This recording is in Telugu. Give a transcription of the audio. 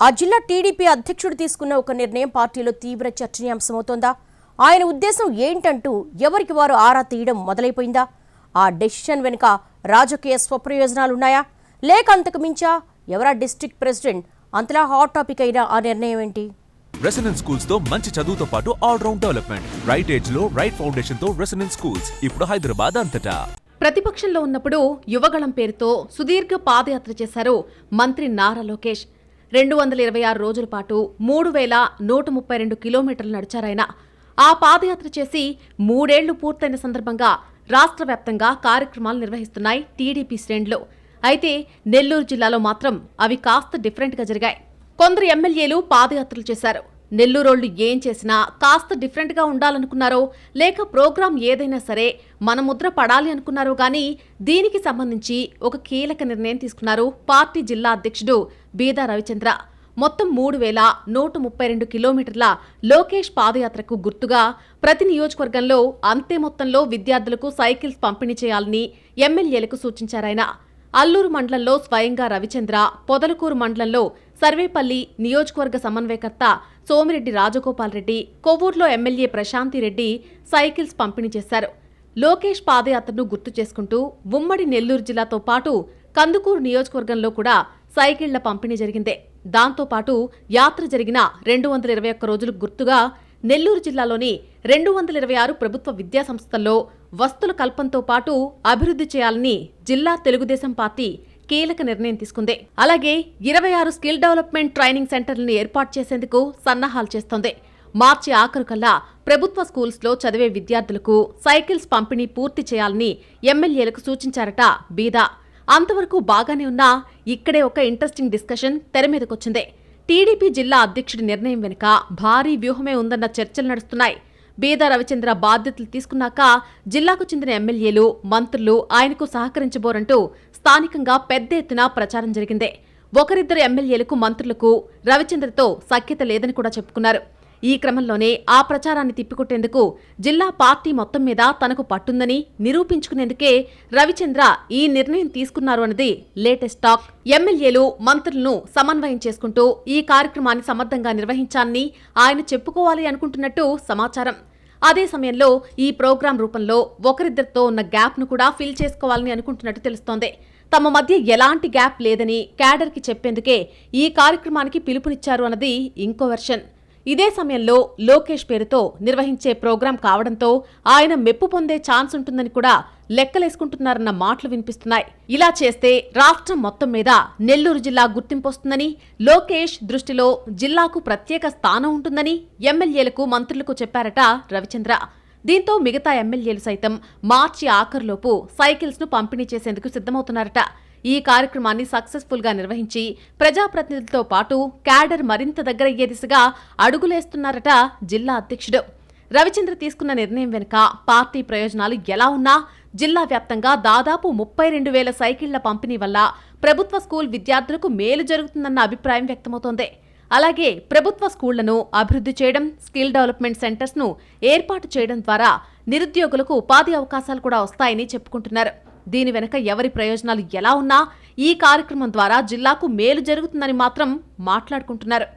ఆ జిల్లా టీడీపీ అధ్యక్షుడు తీసుకున్న ఒక నిర్ణయం పార్టీలో తీవ్ర చర్చనీయాంశమవుతోందా? ఆయన ఉద్దేశం ఏంటంటూ ఎవరికి వారు ఆరా తీయడం మొదలైపోయిందా? ఆ డెసిషన్ వెనుక రాజకీయ స్వప్రయోజనాలున్నాయా, లేక అంతకు మించా? ఎవరా డిస్ట్రిక్ట్ ప్రెసిడెంట్? అంతలా హాట్ టాపిక్ అయిన ఆ నిర్ణయం ఏంటి? రెసిడెన్స్ స్కూల్స్ తో మంచి చదువుతో పాటు all round development, right age లో రైట్ ఫౌండేషన్ తో రెసిడెన్స్ స్కూల్స్ ఇప్పుడు హైదరాబాద్ అంతటా. ప్రతిపక్షంలో ఉన్నప్పుడు యువగళం పేరుతో సుదీర్ఘ పాదయాత్ర చేశారు మంత్రి నారా లోకేష్. 226 రోజుల పాటు 3132 కిలోమీటర్లు నడిచారాయన. ఆ పాదయాత్ర చేసి 3 ఏళ్లు పూర్తయిన సందర్భంగా రాష్ట్ర వ్యాప్తంగా కార్యక్రమాలు నిర్వహిస్తున్నాయి టీడీపీ శ్రేణులు. అయితే నెల్లూరు జిల్లాలో మాత్రం అవి కాస్త డిఫరెంట్గా జరిగాయి. కొందరు ఎమ్మెల్యేలు పాదయాత్రలు చేశారు. నెల్లూరోళ్లు ఏం చేసినా కాస్త డిఫరెంట్గా ఉండాలనుకున్నారో, లేక ప్రోగ్రాం ఏదైనా సరే మన ముద్ర పడాలి అనుకున్నారో గానీ దీనికి సంబంధించి ఒక కీలక నిర్ణయం తీసుకున్నారు పార్టీ జిల్లా అధ్యక్షుడు బీదా రవిచంద్ర. మొత్తం 3132 కిలోమీటర్ల లోకేష్ పాదయాత్రకు గుర్తుగా ప్రతి నియోజకవర్గంలో అంతే మొత్తంలో విద్యార్థులకు సైకిల్స్ పంపిణీ చేయాలని ఎమ్మెల్యేలకు సూచించారాయన. అల్లూరు మండలంలో స్వయంగా రవిచంద్ర, పొదలకూరు మండలంలో సర్వేపల్లి నియోజకవర్గ సమన్వయకర్త సోమిరెడ్డి రాజగోపాల్ రెడ్డి, కొవ్వూరులో ఎమ్మెల్యే ప్రశాంతిరెడ్డి సైకిల్స్ పంపిణీ చేశారు. లోకేష్ పాదయాత్రను గుర్తు చేసుకుంటూ ఉమ్మడి నెల్లూరు జిల్లాతో పాటు కందుకూరు నియోజకవర్గంలో కూడా సైకిళ్ల పంపిణీ జరిగిందే. దాంతోపాటు యాత్ర జరిగిన 221 రోజులకు గుర్తుగా నెల్లూరు జిల్లాలోని 226 ప్రభుత్వ విద్యాసంస్థల్లో వస్తుల కల్పనతో పాటు అభివృద్ధి చేయాలని జిల్లా తెలుగుదేశం పార్టీ కీలక నిర్ణయం తీసుకుంది. అలాగే 26 స్కిల్ డెవలప్మెంట్ ట్రైనింగ్ సెంటర్లను ఏర్పాటు చేసేందుకు సన్నాహాలు చేస్తోంది. మార్చి ఆఖరుకల్లా ప్రభుత్వ స్కూల్స్లో చదివే విద్యార్థులకు సైకిల్స్ పంపిణీ పూర్తి చేయాలని ఎమ్మెల్యేలకు సూచించారట బీదా. అంతవరకు బాగానే ఉన్నా ఇక్కడే ఒక ఇంట్రెస్టింగ్ డిస్కషన్ తెరమీదకొచ్చింది. టీడీపీ జిల్లా అధ్యక్షుడి నిర్ణయం వెనుక భారీ వ్యూహమే ఉందన్న చర్చలు నడుస్తున్నాయి. బీదా రవిచంద్ర బాధ్యతలు తీసుకున్నాక జిల్లాకు చెందిన ఎమ్మెల్యేలు, మంత్రులు ఆయనకు సహకరించబోరంటూ స్థానికంగా పెద్ద ఎత్తున ప్రచారం జరిగింది. ఒకరిద్దరు ఎమ్మెల్యేలకు, మంత్రులకు రవిచంద్రతో సఖ్యత లేదని కూడా చెప్పుకున్నారు. ఈ క్రమంలోనే ఆ ప్రచారాన్ని తిప్పికొట్టేందుకు జిల్లా పార్టీ మొత్తం మీద తనకు పట్టుందని నిరూపించుకునేందుకే రవిచంద్ర ఈ నిర్ణయం తీసుకున్నారు అన్నది లేటెస్ట్ టాక్. ఎమ్మెల్యేలు, మంత్రులను సమన్వయం చేసుకుంటూ ఈ కార్యక్రమాన్ని సమర్థంగా నిర్వహించాలని ఆయన చెప్పుకోవాలి అనుకుంటున్నట్టు సమాచారం. అదే సమయంలో ఈ ప్రోగ్రాం రూపంలో ఒకరిద్దరితో ఉన్న గ్యాప్ను కూడా ఫిల్ చేసుకోవాలని అనుకుంటున్నట్టు తెలుస్తోంది. తమ మధ్య ఎలాంటి గ్యాప్ లేదని క్యాడర్కి చెప్పేందుకే ఈ కార్యక్రమానికి పిలుపునిచ్చారు అన్నది ఇంకో వెర్షన్. ఇదే సమయంలో లోకేష్ పేరుతో నిర్వహించే ప్రోగ్రాం కావడంతో ఆయన మెప్పు పొందే ఛాన్స్ ఉంటుందని కూడా లెక్కలేసుకుంటున్నారన్న మాటలు వినిపిస్తున్నాయి. ఇలా చేస్తే రాష్ట్రం మొత్తం మీద నెల్లూరు జిల్లా గుర్తింపొస్తుందని, లోకేష్ దృష్టిలో జిల్లాకు ప్రత్యేక స్థానం ఉంటుందని ఎమ్మెల్యేలకు, మంత్రులకు చెప్పారట రవిచంద్ర. దీంతో మిగతా ఎమ్మెల్యేలు సైతం మార్చి ఆఖరులోపు సైకిల్స్ ను పంపిణీ చేసేందుకు సిద్ధమవుతున్నారట. ఈ కార్యక్రమాన్ని సక్సెస్ఫుల్ గా నిర్వహించి ప్రజాప్రతినిధులతో పాటు క్యాడర్ మరింత దగ్గరయ్యే దిశగా అడుగులేస్తున్నారట జిల్లా అధ్యక్షుడు. రవిచంద్ర తీసుకున్న నిర్ణయం వెనుక పార్టీ ప్రయోజనాలు ఎలా ఉన్నా జిల్లా వ్యాప్తంగా దాదాపు 32,000 సైకిళ్ల పంపిణీ వల్ల ప్రభుత్వ స్కూల్ విద్యార్థులకు మేలు జరుగుతుందన్న అభిప్రాయం వ్యక్తమవుతోంది. అలాగే ప్రభుత్వ స్కూళ్లను అభివృద్ధి చేయడం, స్కిల్ డెవలప్మెంట్ సెంటర్స్ ను ఏర్పాటు చేయడం ద్వారా నిరుద్యోగులకు ఉపాధి అవకాశాలు కూడా వస్తాయని చెప్పుకుంటున్నారు. దీని వెనక ఎవరి ప్రయోజనాలు ఎలా ఉన్నా ఈ కార్యక్రమం ద్వారా జిల్లాకు మేలు జరుగుతుందని మాత్రం మాట్లాడుకుంటున్నారు.